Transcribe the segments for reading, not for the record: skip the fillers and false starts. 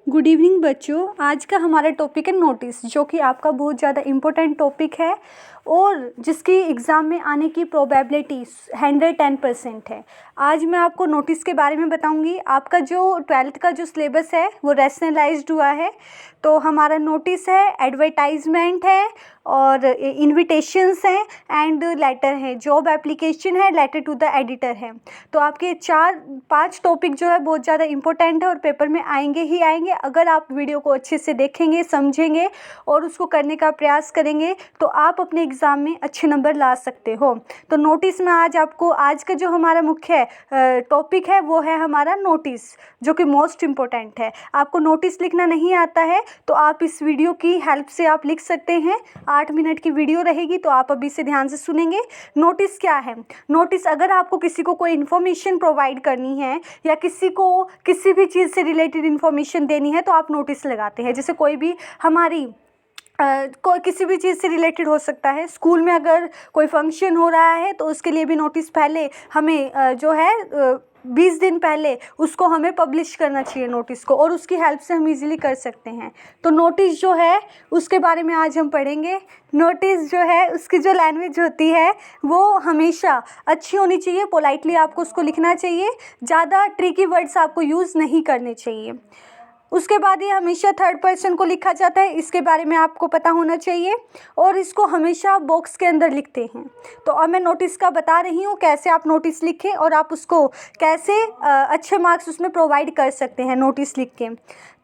Good evening बच्चों। आज का हमारा टॉपिक है नोटिस, जो कि आपका बहुत ज़्यादा इम्पोर्टेंट टॉपिक है और जिसकी एग्ज़ाम में आने की प्रोबेबिलिटी 110% है। आज मैं आपको नोटिस के बारे में बताऊंगी। आपका जो 12th का जो सिलेबस है वो रैशनलाइज्ड हुआ है। तो हमारा नोटिस है, एडवर्टाइजमेंट है और इनविटेशंस हैं एंड लेटर है, जॉब एप्लीकेशन है, लेटर टू द एडिटर है। तो आपके 4-5 टॉपिक जो है बहुत ज़्यादा इंपॉर्टेंट है और पेपर में आएंगे ही आएंगे। अगर आप वीडियो को अच्छे से देखेंगे, समझेंगे और उसको करने का प्रयास करेंगे तो आप अपने एग्ज़ाम में अच्छे नंबर ला सकते हो। तो नोटिस में आज का जो हमारा मुख्य टॉपिक है वो है हमारा नोटिस, जो कि मोस्ट इम्पोर्टेंट है। आपको नोटिस लिखना नहीं आता है तो आप इस वीडियो की हेल्प से आप लिख सकते हैं। 8 मिनट की वीडियो रहेगी तो आप अभी से ध्यान से सुनेंगे। नोटिस क्या है? नोटिस, अगर आपको किसी को कोई इन्फॉर्मेशन प्रोवाइड करनी है या किसी को किसी भी चीज़ से रिलेटेड इन्फॉर्मेशन देनी है तो आप नोटिस लगाते हैं। जैसे कोई भी हमारी कोई किसी भी चीज़ से रिलेटेड हो सकता है। स्कूल में अगर कोई फंक्शन हो रहा है तो उसके लिए भी नोटिस पहले हमें जो है 20 दिन पहले उसको हमें पब्लिश करना चाहिए नोटिस को, और उसकी हेल्प से हम इजीली कर सकते हैं। तो नोटिस जो है उसके बारे में आज हम पढ़ेंगे। नोटिस जो है उसकी जो लैंग्वेज होती है वो हमेशा अच्छी होनी चाहिए, पोलाइटली आपको उसको लिखना चाहिए, ज़्यादा ट्रिकी वर्ड्स आपको यूज़ नहीं करने चाहिए। उसके बाद ये हमेशा थर्ड पर्सन को लिखा जाता है, इसके बारे में आपको पता होना चाहिए, और इसको हमेशा बॉक्स के अंदर लिखते हैं। तो अब मैं नोटिस का बता रही हूँ कैसे आप नोटिस लिखें और आप उसको कैसे अच्छे मार्क्स उसमें प्रोवाइड कर सकते हैं नोटिस लिख के।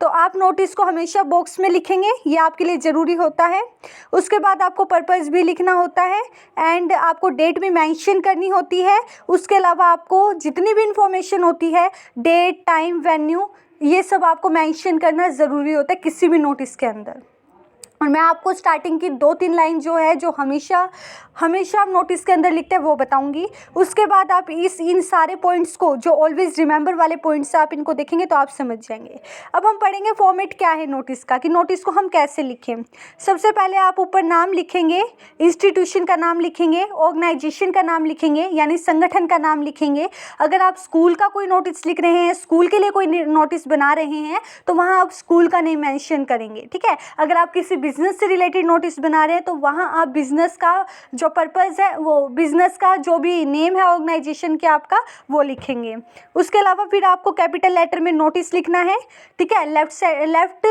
तो आप नोटिस को हमेशा बॉक्स में लिखेंगे, ये आपके लिए ज़रूरी होता है। उसके बाद आपको पर्पस भी लिखना होता है एंड आपको डेट भी मेंशन करनी होती है। उसके अलावा आपको जितनी भी इंफॉर्मेशन होती है, डेट, टाइम, वेन्यू, ये सब आपको मेंशन करना ज़रूरी होता है किसी भी नोटिस के अंदर। और मैं आपको स्टार्टिंग की 2-3 लाइन जो है, जो हमेशा आप नोटिस के अंदर लिखते हैं, वो बताऊंगी। उसके बाद आप इन सारे पॉइंट्स को, जो ऑलवेज रिमेंबर वाले पॉइंट्स आप इनको देखेंगे तो आप समझ जाएंगे। अब हम पढ़ेंगे फॉर्मेट क्या है नोटिस का, कि नोटिस को हम कैसे लिखें। सबसे पहले आप ऊपर नाम लिखेंगे, इंस्टीट्यूशन का नाम लिखेंगे, ऑर्गेनाइजेशन का नाम लिखेंगे, यानी संगठन का नाम लिखेंगे। अगर आप स्कूल का कोई नोटिस लिख रहे हैं, स्कूल के लिए कोई नोटिस बना रहे हैं, तो वहाँ आप स्कूल का नेम मेंशन करेंगे, ठीक है। अगर आप किसी बिजनेस से रिलेटेड नोटिस बना रहे हैं तो वहाँ आप बिजनेस का जो पर्पस है, वो बिजनेस का जो भी नेम है ऑर्गेनाइजेशन के आपका, वो लिखेंगे। उसके अलावा फिर आपको कैपिटल लेटर में नोटिस लिखना है, ठीक है। लेफ्ट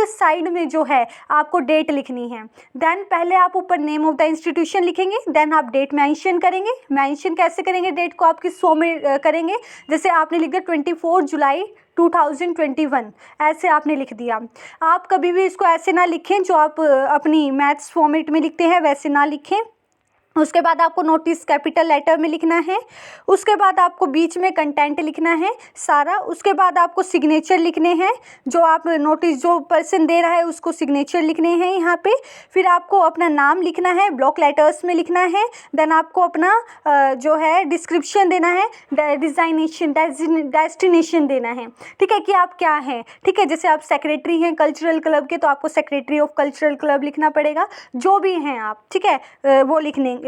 साइड में जो है आपको डेट लिखनी है। देन पहले आप ऊपर नेम ऑफ द इंस्टीट्यूशन लिखेंगे, देन आप डेट मेंशन करेंगे। मेंशन कैसे करेंगे? डेट को आप किस फॉर्म में करेंगे? जैसे आपने लिख दिया 24 जुलाई 2021, ऐसे आपने लिख दिया। आप कभी भी इसको ऐसे ना लिखें जो आप अपनी मैथ्स फॉर्मेट में लिखते हैं, वैसे ना लिखें। उसके बाद आपको नोटिस कैपिटल लेटर में लिखना है। उसके बाद आपको बीच में कंटेंट लिखना है सारा। उसके बाद आपको सिग्नेचर लिखने हैं, जो आप नोटिस जो पर्सन दे रहा है उसको सिग्नेचर लिखने हैं यहाँ पे। फिर आपको अपना नाम लिखना है, ब्लॉक लेटर्स में लिखना है। देन आपको अपना जो है डिस्क्रिप्शन देना है, डेस्टिनेशन देना है, ठीक है, कि आप क्या हैं, ठीक है। जैसे आप सेक्रेटरी हैं कल्चरल क्लब के तो आपको सेक्रेटरी ऑफ कल्चरल क्लब लिखना पड़ेगा, जो भी हैं आप, ठीक है, वो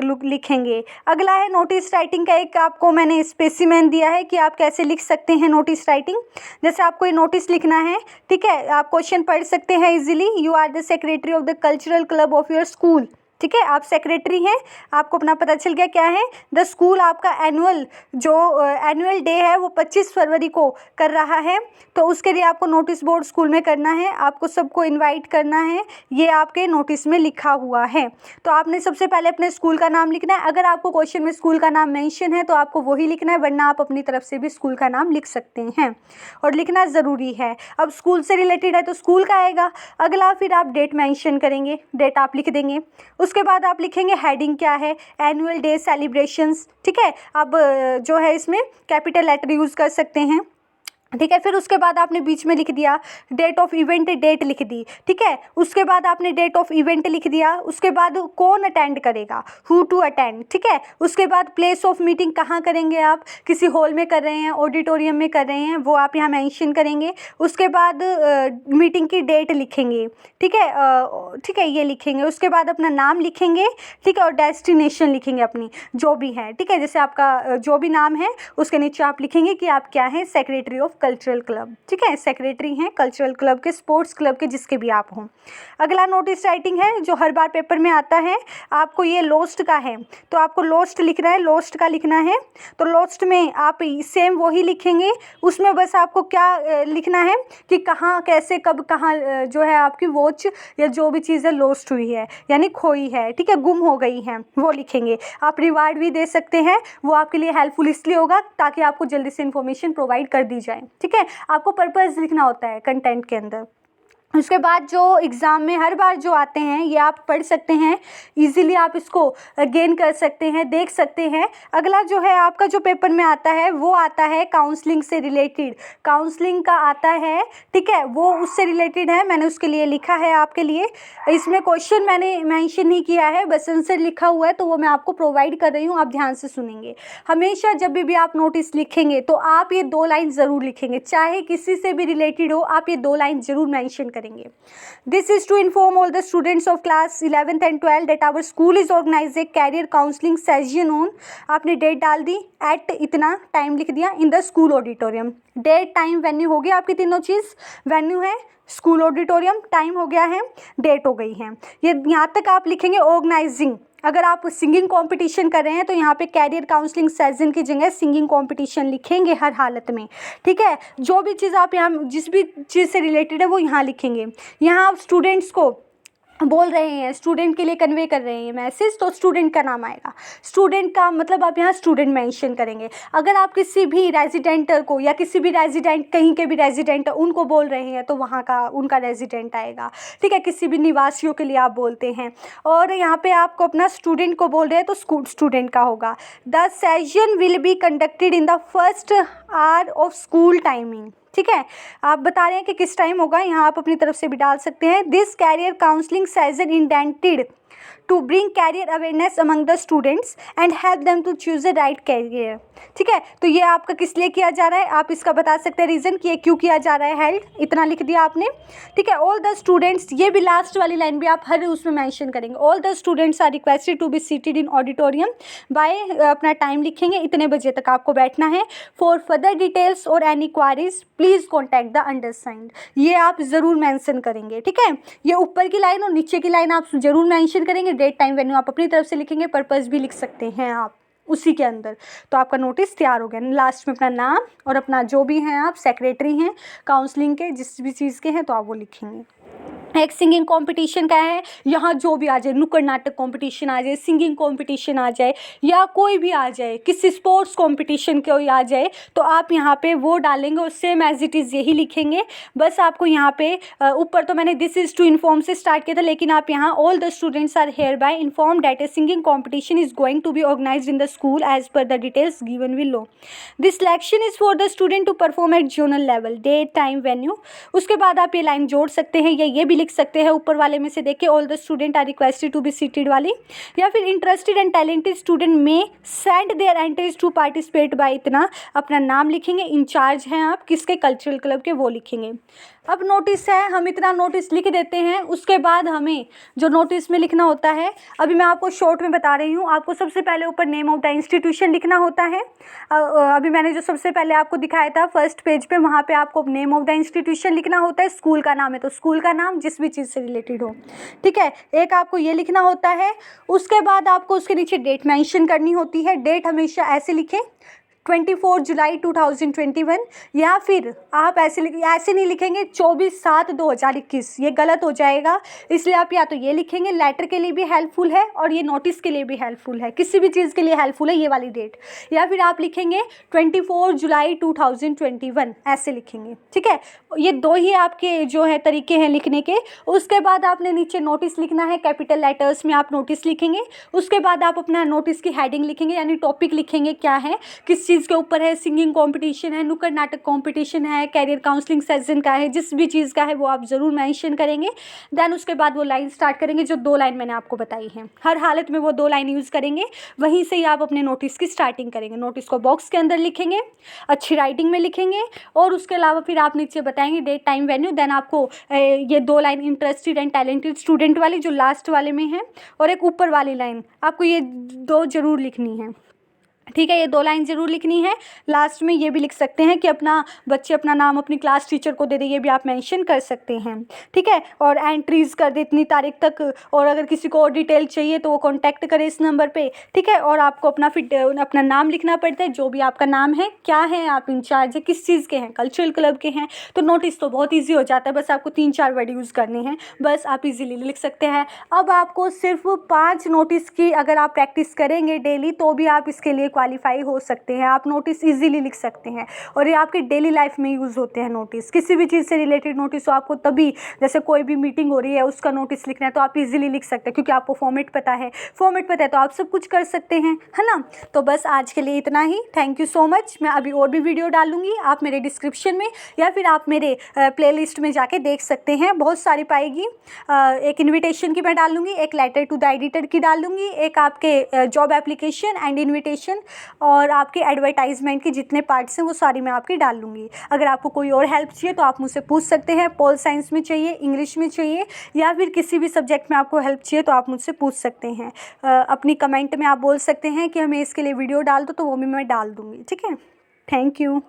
लिखेंगे। अगला है नोटिस राइटिंग का एक आपको मैंने स्पेसिमेन दिया है कि आप कैसे लिख सकते हैं नोटिस राइटिंग। जैसे आपको ये नोटिस लिखना है, ठीक है, आप क्वेश्चन पढ़ सकते हैं easily. You are the secretary of the cultural club of your school, ठीक है, आप सेक्रेटरी हैं, आपको अपना पता चल गया क्या है। द स्कूल आपका एनुअल डे है वो 25 फरवरी को कर रहा है, तो उसके लिए आपको नोटिस बोर्ड स्कूल में करना है, आपको सबको इनवाइट करना है, ये आपके नोटिस में लिखा हुआ है। तो आपने सबसे पहले अपने स्कूल का नाम लिखना है। अगर आपको क्वेश्चन में स्कूल का नाम मेंशन है तो आपको वही लिखना है, वरना आप अपनी तरफ से भी स्कूल का नाम लिख सकते हैं, और लिखना ज़रूरी है। अब स्कूल से रिलेटेड है तो स्कूल का आएगा। अगला फिर आप डेट मेंशन करेंगे, डेट आप लिख देंगे। उसके बाद आप लिखेंगे हेडिंग क्या है, एनुअल डे सेलिब्रेशंस, ठीक है। अब जो है इसमें कैपिटल लेटर यूज़ कर सकते हैं, ठीक है। फिर उसके बाद आपने बीच में लिख दिया डेट ऑफ इवेंट, डेट लिख दी, ठीक है। उसके बाद आपने डेट ऑफ इवेंट लिख दिया। उसके बाद कौन अटेंड करेगा, हु टू अटेंड, ठीक है। उसके बाद प्लेस ऑफ मीटिंग कहाँ करेंगे, आप किसी हॉल में कर रहे हैं, ऑडिटोरियम में कर रहे हैं, वो आप यहाँ मेंशन करेंगे। उसके बाद मीटिंग की डेट लिखेंगे, ठीक है, ठीक है, ये लिखेंगे। उसके बाद अपना नाम लिखेंगे, ठीक है, और डेस्टिनेशन लिखेंगे अपनी जो भी है, ठीक है। जैसे आपका जो भी नाम है उसके नीचे आप लिखेंगे कि आप क्या हैं, सेक्रेटरी ऑफ कल्चरल क्लब, ठीक है, सेक्रेटरी हैं कल्चरल क्लब के, स्पोर्ट्स क्लब के, जिसके भी आप हों। अगला नोटिस राइटिंग है जो हर बार पेपर में आता है आपको, ये लोस्ट का है, तो आपको लोस्ट लिखना है, लोस्ट का लिखना है। तो लोस्ट में आप सेम वही लिखेंगे, उसमें बस आपको क्या लिखना है कि कहाँ, कैसे, कब, कहाँ जो है आपकी वॉच या जो भी चीज़ है लोस्ट हुई है, यानी खोई है, ठीक है, गुम हो गई है, वो लिखेंगे। आप रिवार्ड भी दे सकते हैं, वो आपके लिए हेल्पफुल इसलिए होगा ताकि आपको जल्दी से इन्फॉर्मेशन प्रोवाइड कर दी जाए, ठीक है। आपको पर्पस लिखना होता है कंटेंट के अंदर। उसके बाद जो एग्ज़ाम में हर बार जो आते हैं ये आप पढ़ सकते हैं, इजीली आप इसको गेन कर सकते हैं, देख सकते हैं। अगला जो है आपका जो पेपर में आता है वो आता है काउंसलिंग से रिलेटेड, काउंसलिंग का आता है, ठीक है, वो उससे रिलेटेड है, मैंने उसके लिए लिखा है आपके लिए। इसमें क्वेश्चन मैंने मेंशन नहीं किया है, बस आंसर लिखा हुआ है, तो वो मैं आपको प्रोवाइड कर रही हूँ, आप ध्यान से सुनेंगे। हमेशा जब भी आप नोटिस लिखेंगे तो आप ये 2 लाइन ज़रूर लिखेंगे, चाहे किसी से भी रिलेटेड हो, आप ये 2 लाइन ज़रूर मैंशन करेंगे। This is to inform all the students of class 11th and 12th that our school is organizing a career counseling session on, आपने डेट डाल दी, एट इतना टाइम लिख दिया, in the school auditorium. Date, time, venue हो गया आपकी तीनों चीज़। वेन्यू है स्कूल ऑडिटोरियम, टाइम हो गया है, डेट हो गई है। ये यहाँ तक आप लिखेंगे ऑर्गेनाइजिंग। अगर आप सिंगिंग कंपटीशन कर रहे हैं तो यहाँ पे कैरियर काउंसलिंग सेशन की जगह सिंगिंग कंपटीशन लिखेंगे हर हालत में, ठीक है। जो भी चीज़ आप यहाँ, जिस भी चीज़ से रिलेटेड है वो यहाँ लिखेंगे। यहाँ आप स्टूडेंट्स को बोल रहे हैं, स्टूडेंट के लिए कन्वे कर रहे हैं मैसेज, तो स्टूडेंट का नाम आएगा। स्टूडेंट का मतलब आप यहाँ स्टूडेंट मेंशन करेंगे। अगर आप किसी भी रेजिडेंटर को या किसी भी रेजिडेंट, कहीं के भी रेजिडेंट उनको बोल रहे हैं तो वहाँ का उनका रेजिडेंट आएगा, ठीक है। किसी भी निवासियों के लिए आप बोलते हैं और यहाँ पे आपको अपना स्टूडेंट को बोल रहे हैं तो स्टूडेंट का होगा। The session will be conducted in the first hour of school timing, ठीक है। आप बता रहे हैं कि किस टाइम होगा, यहाँ आप अपनी तरफ से भी डाल सकते हैं। This career counselling session intended to bring career awareness among the students and help them to choose the right career, ठीक है। तो ये आपका किस लिए किया जा रहा है, आप इसका बता सकते हैं रीज़न कि ये क्यों किया जा रहा है, हेल्ड, इतना लिख दिया आपने, ठीक है। ऑल द स्टूडेंट्स, ये भी लास्ट वाली लाइन भी आप हर उसमें मेंशन करेंगे। All the students are requested to be seated in auditorium by, अपना टाइम लिखेंगे, इतने बजे तक आपको बैठना है। फॉर फर्दर डिटेल्स और any queries please contact the undersigned, ये आप ज़रूर मेंशन करेंगे, ठीक है। ये ऊपर की लाइन और नीचे की लाइन आप ज़रूर मेंशन करेंगे। डेट, टाइम, वेन्यू आप अपनी तरफ से लिखेंगे, पर्पस भी लिख सकते हैं आप उसी के अंदर। तो आपका नोटिस तैयार हो गया। लास्ट में अपना नाम और अपना जो भी हैं, आप सेक्रेटरी हैं काउंसलिंग के, जिस भी चीज़ के हैं, तो आप वो लिखेंगे। एक सिंगिंग कंपटीशन का है, यहाँ जो भी आ जाए, नुक्कड़ नाटक कंपटीशन आ जाए, सिंगिंग कंपटीशन आ जाए, या कोई भी आ जाए, किसी स्पोर्ट्स कंपटीशन कोई आ जाए, तो आप यहाँ पे वो डालेंगे और सेम एज इट इज़ यही लिखेंगे। बस आपको यहाँ पे ऊपर तो मैंने दिस इज़ टू इन्फॉर्म से स्टार्ट किया था, लेकिन आप यहाँ all the students are hereby inform that a singing competition is going to be organised in the school as per the details given below. This selection is for the student to perform at zonal level, date, time, venue. उसके बाद आप ये line जोड़ सकते हैं या ये भी लिख सकते हैं ऊपर वाले में से, देखिए all the student are requested to be seated वाली, या फिर इंटरेस्टेड एंड टैलेंटेड स्टूडेंट में send their entries to participate by, इतना अपना नाम लिखेंगे, इंचार्ज हैं आप किसके, कल्चरल क्लब के, वो लिखेंगे। अब नोटिस है, हम इतना नोटिस लिख देते हैं, उसके बाद हमें जो नोटिस में लिखना होता है, अभी मैं आपको शॉर्ट में बता रही हूँ। आपको सबसे पहले ऊपर नेम ऑफ द इंस्टीट्यूशन लिखना होता है। अभी मैंने जो सबसे पहले आपको दिखाया था फर्स्ट पेज पे, वहाँ पे आपको नेम ऑफ द इंस्टीट्यूशन लिखना होता है। स्कूल का नाम है तो स्कूल का नाम, जिस भी चीज़ से रिलेटेड हो, ठीक है। एक आपको ये लिखना होता है। उसके बाद आपको उसके नीचे डेट मेंशन करनी होती है। डेट हमेशा ऐसे लिखें, 24 जुलाई 2021, या फिर आप ऐसे नहीं लिखेंगे 24/7/2021, ये गलत हो जाएगा, इसलिए आप या तो ये लिखेंगे, लेटर के लिए भी हेल्पफुल है और ये नोटिस के लिए भी हेल्पफुल है, किसी भी चीज़ के लिए हेल्पफुल है ये वाली डेट। या फिर आप लिखेंगे 24 जुलाई 2021, ऐसे लिखेंगे, ठीक है। ये 2 ही आपके जो है तरीके हैं लिखने के। उसके बाद आपने नीचे नोटिस लिखना है, कैपिटल लेटर्स में आप नोटिस लिखेंगे। उसके बाद आप अपना नोटिस की हेडिंग लिखेंगे, यानी टॉपिक लिखेंगे क्या है, किस चीज़ के ऊपर है, सिंगिंग कंपटीशन है, नुक्कड़ नाटक कंपटीशन है, कैरियर काउंसलिंग सेशन का है, जिस भी चीज़ का है वो आप ज़रूर मेंशन करेंगे। देन उसके बाद वो लाइन स्टार्ट करेंगे, जो 2 लाइन मैंने आपको बताई हैं, हर हालत में वो 2 लाइन यूज़ करेंगे। वहीं से ही आप अपने नोटिस की स्टार्टिंग करेंगे। नोटिस को बॉक्स के अंदर लिखेंगे, अच्छी राइटिंग में लिखेंगे, और उसके अलावा फिर आप नीचे बताएंगे डेट, टाइम, वेन्यू। देन आपको ये 2 line interested and talented student वाली जो लास्ट वाले में है, और एक ऊपर वाली लाइन आपको ये 2 ज़रूर लिखनी है। ठीक है, ये 2 लाइन ज़रूर लिखनी है। लास्ट में ये भी लिख सकते हैं कि बच्चे अपना नाम अपनी क्लास टीचर को दे दे, ये भी आप मेंशन कर सकते हैं। ठीक है, और एंट्रीज़ कर दे इतनी तारीख तक, और अगर किसी को और डिटेल चाहिए तो वो कॉन्टैक्ट करे इस नंबर पे। ठीक है, और आपको अपना नाम लिखना पड़ता है, जो भी आपका नाम है, क्या है आप इंचार्ज है, किस चीज़ के हैं, कल्चरल क्लब के हैं। तो नोटिस तो बहुत ईजी हो जाता है, बस आपको 3-4 वर्ड यूज़ करने हैं, बस आप इजीली लिख सकते हैं। अब आपको सिर्फ 5 नोटिस की अगर आप प्रैक्टिस करेंगे डेली तो भी आप इसके लिए क्वालिफाई हो सकते हैं। आप नोटिस इजीली लिख सकते हैं और ये आपकी डेली लाइफ में यूज़ होते हैं नोटिस। किसी भी चीज़ से रिलेटेड नोटिस हो आपको, तभी जैसे कोई भी मीटिंग हो रही है उसका नोटिस लिखना है तो आप इजीली लिख सकते हैं, क्योंकि आपको फॉर्मेट पता है तो आप सब कुछ कर सकते हैं, है ना। तो बस आज के लिए इतना ही। Thank you so much. मैं अभी और भी वीडियो डालूंगी, आप मेरे डिस्क्रिप्शन में या फिर आप मेरे प्लेलिस्ट में जाके देख सकते हैं, बहुत सारी पाएगी। एक इन्विटेशन की मैं डालूंगी, एक लेटर टू द एडिटर की डालूंगी, एक आपके जॉब एप्लीकेशन एंड इन्विटेशन, और आपके एडवर्टाइजमेंट के जितने पार्ट्स हैं वो सारी मैं आपकी डाल लूँगी। अगर आपको कोई और हेल्प चाहिए तो आप मुझसे पूछ सकते हैं। पोल साइंस में चाहिए, इंग्लिश में चाहिए, या फिर किसी भी सब्जेक्ट में आपको हेल्प चाहिए तो आप मुझसे पूछ सकते हैं। अपनी कमेंट में आप बोल सकते हैं कि हमें इसके लिए वीडियो डाल दो, तो वो भी मैं डाल दूँगी। ठीक है, थैंक यू।